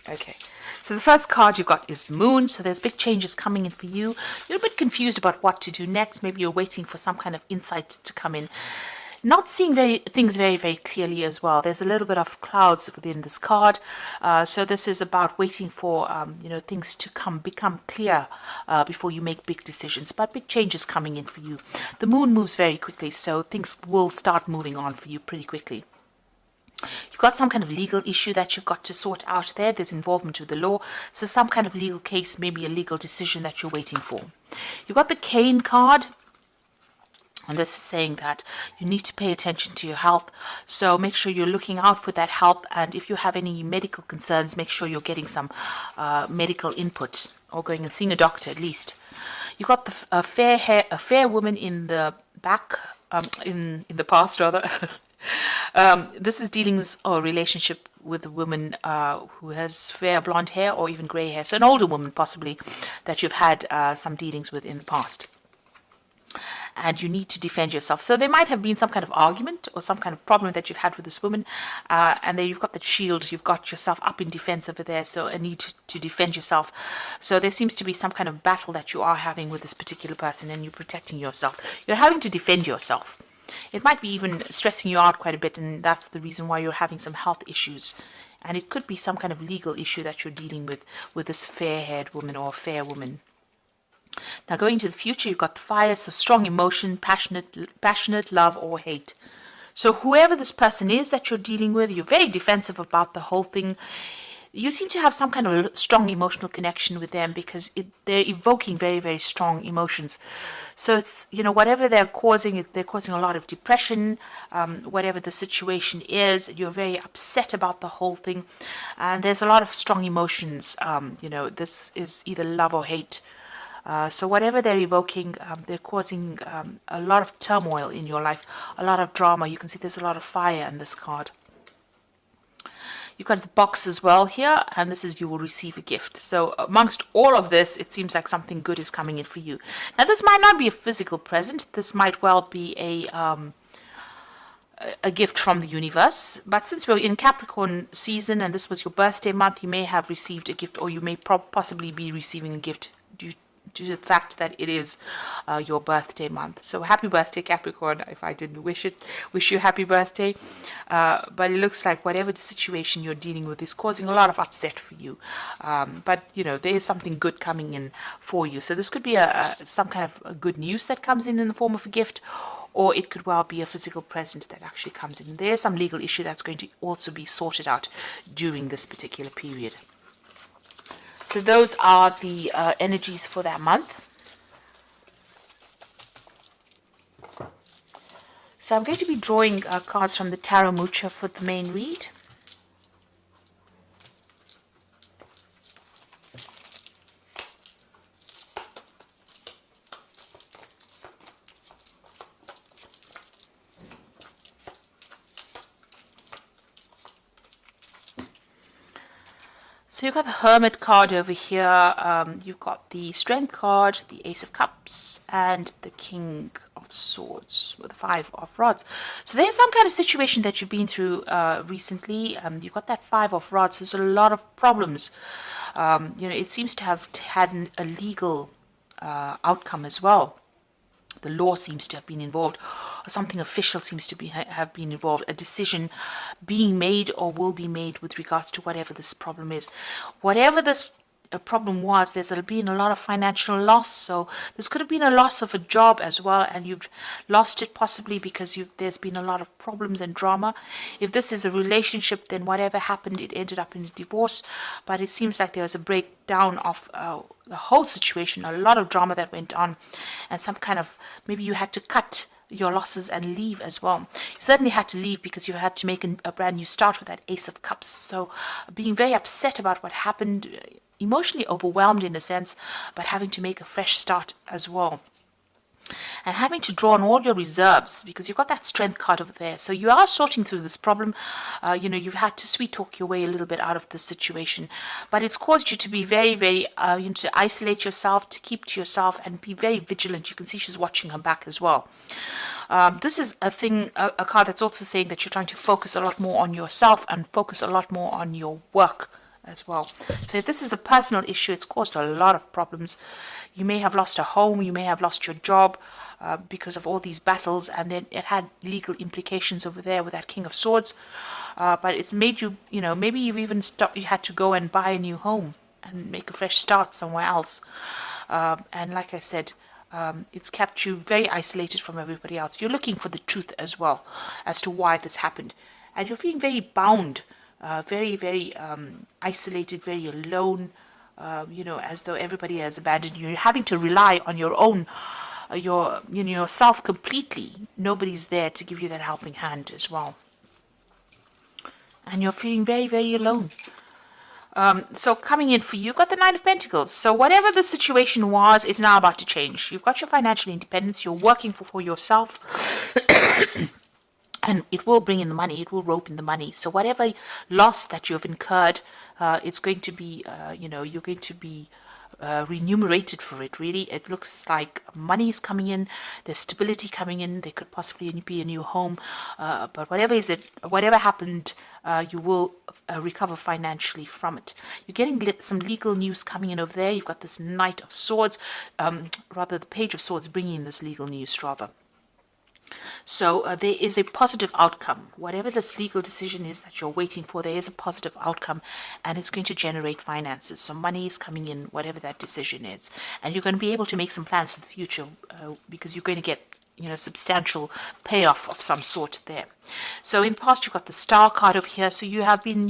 Okay, so the first card you've got is the Moon. So there's big changes coming in for you. You're a bit confused about what to do next. Maybe you're waiting for some kind of insight to come in. Not seeing things very, very clearly as well. There's a little bit of clouds within this card. So this is about waiting for things to become clear before you make big decisions. But big changes coming in for you. The Moon moves very quickly, so things will start moving on for you pretty quickly. You've got some kind of legal issue that you've got to sort out there. There's involvement with the law. So some kind of legal case, maybe a legal decision that you're waiting for. You've got the Cane card. And this is saying that you need to pay attention to your health. So make sure you're looking out for that health. And if you have any medical concerns, make sure you're getting some medical input or going and seeing a doctor at least. You've got a fair woman in the back, in the past rather. This is dealings or relationship with a woman who has fair blonde hair or even grey hair. So an older woman possibly that you've had some dealings with in the past. And you need to defend yourself. So there might have been some kind of argument or some kind of problem that you've had with this woman. And then you've got the shield. You've got yourself up in defense over there. So a need to defend yourself. So there seems to be some kind of battle that you are having with this particular person and you're protecting yourself. You're having to defend yourself. It might be even stressing you out quite a bit, and that's the reason why you're having some health issues. And it could be some kind of legal issue that you're dealing with this fair-haired woman or fair woman. Now going to the future, you've got the fire, so strong emotion, passionate love or hate. So whoever this person is that you're dealing with, you're very defensive about the whole thing. You seem to have some kind of strong emotional connection with them because they're evoking very, very strong emotions. So it's, whatever they're causing a lot of depression, whatever the situation is, you're very upset about the whole thing. And there's a lot of strong emotions. This is either love or hate. So whatever they're evoking, they're causing a lot of turmoil in your life, a lot of drama. You can see there's a lot of fire in this card. You've got the box as well here, and this is you will receive a gift. So amongst all of this, it seems like something good is coming in for you. Now, this might not be a physical present. This might well be a gift from the universe. But since we're in Capricorn season and this was your birthday month, you may have received a gift, or you may possibly be receiving a gift due to the fact that it is your birthday month. So happy birthday, Capricorn, if I didn't wish you happy birthday. But it looks like whatever the situation you're dealing with is causing a lot of upset for you. But there is something good coming in for you. So this could be some kind of good news that comes in the form of a gift, or it could well be a physical present that actually comes in. There's some legal issue that's going to also be sorted out during this particular period. So those are the energies for that month. So I'm going to be drawing cards from the Tarot Mucha for the main read. So you've got the Hermit card over here, you've got the Strength card, the Ace of Cups, and the King of Swords with the Five of Rods. So there's some kind of situation that you've been through recently. You've got that Five of Rods. There's a lot of problems. It seems to have had a legal outcome as well. The law seems to have been involved, or something official seems to have been involved, a decision being made or will be made with regards to whatever this problem is. Whatever this problem was, there's been a lot of financial loss, so this could have been a loss of a job as well, and you've lost it possibly because there's been a lot of problems and drama. If this is a relationship, then whatever happened, it ended up in a divorce, but it seems like there was a breakdown of the whole situation, a lot of drama that went on, and some kind of, maybe you had to cut your losses and leave as well. You certainly had to leave because you had to make a brand new start with that Ace of Cups. So being very upset about what happened, emotionally overwhelmed in a sense, but having to make a fresh start as well. And having to draw on all your reserves because you've got that Strength card over there. So you are sorting through this problem. You've had to sweet talk your way a little bit out of this situation. But it's caused you to be very, very, to isolate yourself, to keep to yourself and be very vigilant. You can see she's watching her back as well. This is a card that's also saying that you're trying to focus a lot more on yourself and focus a lot more on your work as well. So if this is a personal issue, it's caused a lot of problems. You may have lost a home, you may have lost your job because of all these battles, and then it had legal implications over there with that King of Swords. But it's made you, maybe you've even you had to go and buy a new home and make a fresh start somewhere else. And like I said, it's kept you very isolated from everybody else. You're looking for the truth as well as to why this happened. And you're feeling very bound, very, very isolated, very alone, as though everybody has abandoned you. You're having to rely on your own, yourself completely. Nobody's there to give you that helping hand as well. And you're feeling very, very alone. So coming in for you, you've got the Nine of Pentacles. So whatever the situation was, is now about to change. You've got your financial independence. You're working for yourself. And it will bring in the money. It will rope in the money. So whatever loss that you've incurred, it's going to be, you're going to be remunerated for it. Really, it looks like money is coming in, there's stability coming in, there could possibly be a new home, but whatever happened, you will recover financially from it. You're getting some legal news coming in over there. You've got this Knight of Swords, rather the Page of Swords bringing in this legal news rather. So there is a positive outcome. Whatever this legal decision is that you're waiting for, there is a positive outcome, and it's going to generate finances. So money is coming in, whatever that decision is. And you're going to be able to make some plans for the future because you're going to get substantial payoff of some sort there. So in the past, you've got the Star card over here. So you have been,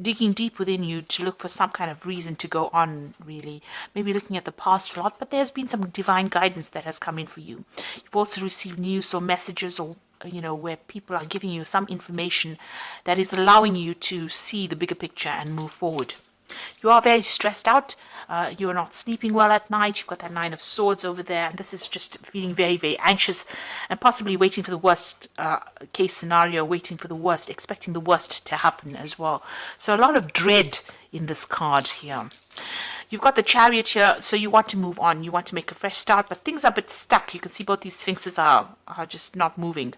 digging deep within you to look for some kind of reason to go on, really. Maybe looking at the past a lot, but there's been some divine guidance that has come in for you. You've also received news or messages or where people are giving you some information that is allowing you to see the bigger picture and move forward. You are very stressed out. You're not sleeping well at night. You've got that Nine of Swords over there. And this is just feeling very, very anxious and possibly waiting for the worst case scenario, waiting for the worst, expecting the worst to happen as well. So a lot of dread in this card here. You've got the Chariot here, so you want to move on. You want to make a fresh start, but things are a bit stuck. You can see both these sphinxes are just not moving.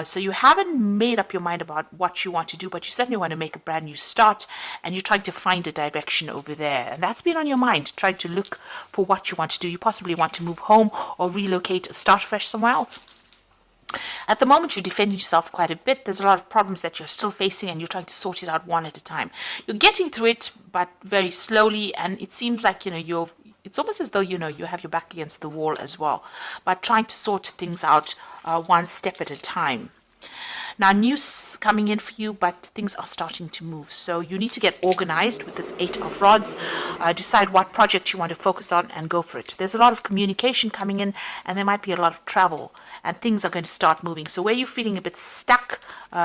So you haven't made up your mind about what you want to do, but you certainly want to make a brand new start, and you're trying to find a direction over there. And that's been on your mind, trying to look for what you want to do. You possibly want to move home or relocate or start fresh somewhere else. At the moment, you're defending yourself quite a bit. There's a lot of problems that you're still facing, and you're trying to sort it out one at a time. You're getting through it, but very slowly, and it seems like, it's almost as though, you have your back against the wall as well, but trying to sort things out one step at a time. Now, news coming in for you, but things are starting to move. So you need to get organized with this Eight of Rods. Decide what project you want to focus on and go for it. There's a lot of communication coming in, and there might be a lot of travel, and things are going to start moving. So where you're feeling a bit stuck,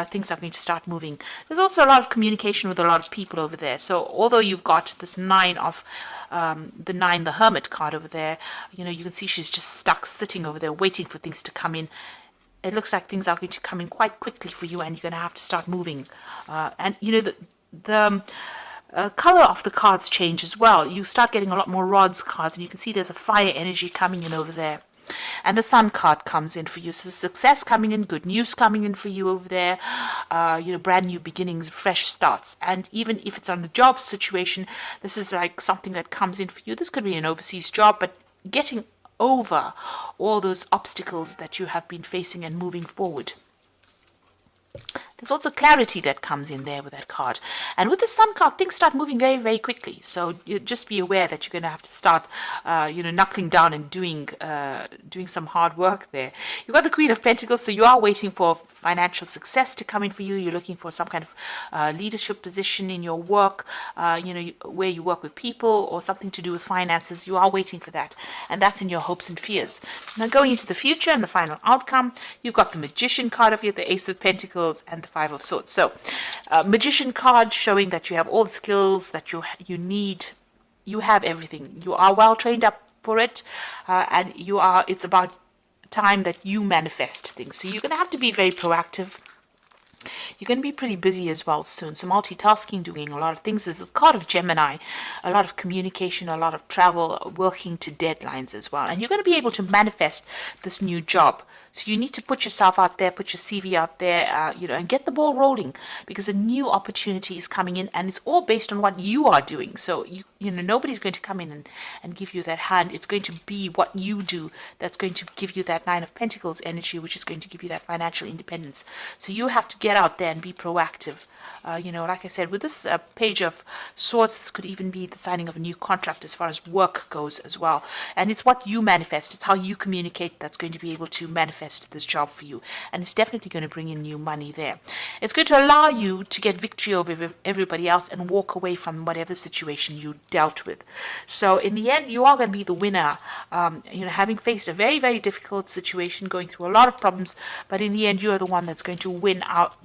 things are going to start moving. There's also a lot of communication with a lot of people over there. So although you've got this Nine of the Hermit card over there, you can see she's just stuck sitting over there waiting for things to come in. It looks like things are going to come in quite quickly for you, and you're going to have to start moving. The color of the cards change as well. You start getting a lot more Rods cards, and you can see there's a fire energy coming in over there. And the Sun card comes in for you. So success coming in, good news coming in for you over there. Brand new beginnings, fresh starts. And even if it's on the job situation, this is like something that comes in for you. This could be an overseas job, but getting over all those obstacles that you have been facing and moving forward. There's also clarity that comes in there with that card. And with the Sun card, things start moving very, very quickly. So you just be aware that you're going to have to start, knuckling down and doing some hard work there. You've got the Queen of Pentacles, so you are waiting for financial success to come in for you. You're looking for some kind of leadership position in your work, where you work with people or something to do with finances. You are waiting for that. And that's in your hopes and fears. Now going into the future and the final outcome, you've got the Magician card of you, the Ace of Pentacles, and the Five of Swords. So, Magician card showing that you have all the skills that you need. You have everything. You are well trained up for it, and it's about time that you manifest things. So you're going to have to be very proactive. You're going to be pretty busy as well soon. So multitasking, doing a lot of things. There's a card of Gemini, a lot of communication, a lot of travel, working to deadlines as well. And you're going to be able to manifest this new job. So you need to put yourself out there, put your CV out there, and get the ball rolling, because a new opportunity is coming in, and it's all based on what you are doing. So nobody's going to come in and give you that hand. It's going to be what you do that's going to give you that Nine of Pentacles energy, which is going to give you that financial independence. So you have to get out there and be proactive. Like I said, with this Page of Swords, this could even be the signing of a new contract as far as work goes as well. And it's what you manifest. It's how you communicate that's going to be able to manifest this job for you. And it's definitely going to bring in new money there. It's going to allow you to get victory over everybody else and walk away from whatever situation you dealt with. So in the end, you are going to be the winner, having faced a very, very difficult situation, going through a lot of problems. But in the end, you are the one that's going to win out,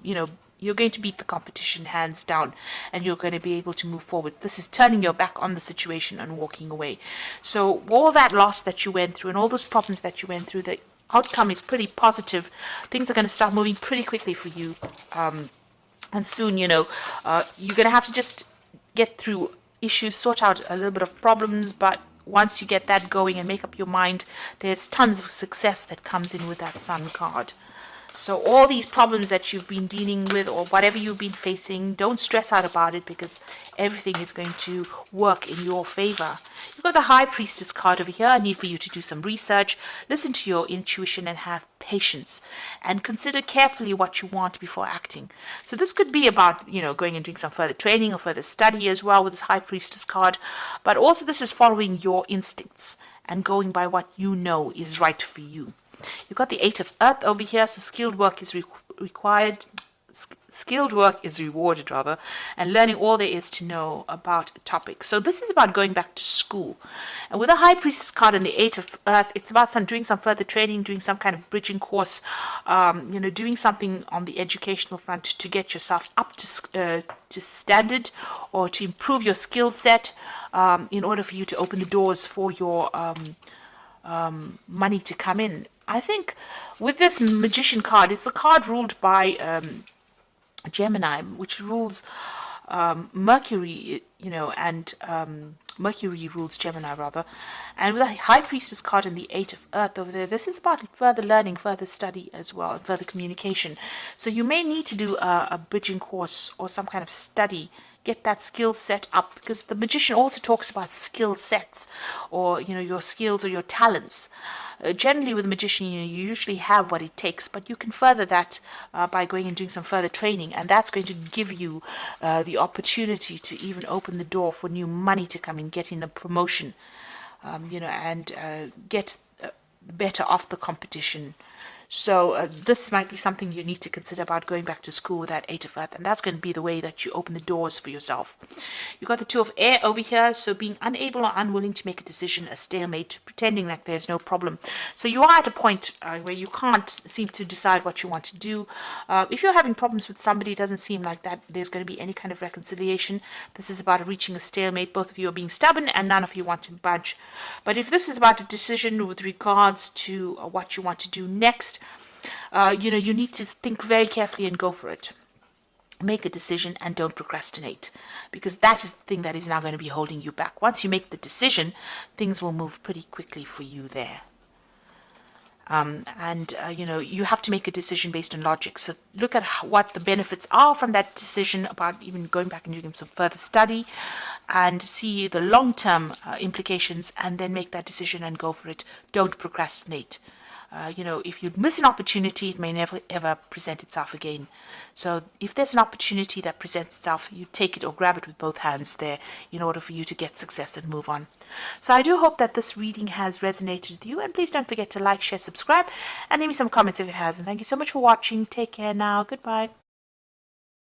you're going to beat the competition hands down, and you're going to be able to move forward. This is turning your back on the situation and walking away. So all that loss that you went through and all those problems that you went through, the outcome is pretty positive. Things are going to start moving pretty quickly for you. And soon, you're going to have to just get through issues, sort out a little bit of problems, but once you get that going and make up your mind, there's tons of success that comes in with that Sun card. So all these problems that you've been dealing with, or whatever you've been facing, don't stress out about it, because everything is going to work in your favor. You've got the High Priestess card over here. I need for you to do some research, listen to your intuition, and have patience, and consider carefully what you want before acting. So this could be about, going and doing some further training or further study as well with this High Priestess card. But also this is following your instincts and going by what you know is right for you. You've got the Eight of Earth over here, so skilled work is required. Skilled work is rewarded, rather, and learning all there is to know about a topic. So this is about going back to school. And with the High Priestess card and the Eight of Earth, it's about doing some further training, doing some kind of bridging course, doing something on the educational front to get yourself up to standard, or to improve your skill set, in order for you to open the doors for your money to come in. I think with this Magician card, it's a card ruled by Gemini, which rules Mercury, and Mercury rules Gemini, rather. And with the High Priestess card and the Eight of Earth over there, this is about further learning, further study as well, and further communication. So you may need to do a bridging course or some kind of study, get that skill set up, because the Magician also talks about skill sets, or your skills or your talents. Generally with the Magician, you usually have what it takes, but you can further that by going and doing some further training, and that's going to give you the opportunity to even open the door for new money to come in, get in a promotion, and get better off the competition. So this might be something you need to consider about going back to school with that Eight of Earth, and that's going to be the way that you open the doors for yourself. You've got the Two of Air over here, so being unable or unwilling to make a decision, a stalemate, pretending like there's no problem. So you are at a point where you can't seem to decide what you want to do. If you're having problems with somebody, it doesn't seem like that there's going to be any kind of reconciliation. This is about reaching a stalemate. Both of you are being stubborn, and none of you want to budge. But if this is about a decision with regards to what you want to do next, you need to think very carefully and go for it. Make a decision and don't procrastinate, because that is the thing that is now going to be holding you back. Once you make the decision, things will move pretty quickly for you there. You have to make a decision based on logic. So look at what the benefits are from that decision, about even going back and doing some further study, and see the long-term implications, and then make that decision and go for it. Don't procrastinate. If you miss an opportunity, it may never ever present itself again. So if there's an opportunity that presents itself, you take it or grab it with both hands there, in order for you to get success and move on. So I do hope that this reading has resonated with you, and please don't forget to like, share, subscribe, and leave me some comments if it has. And thank you so much for watching. Take care now. Goodbye.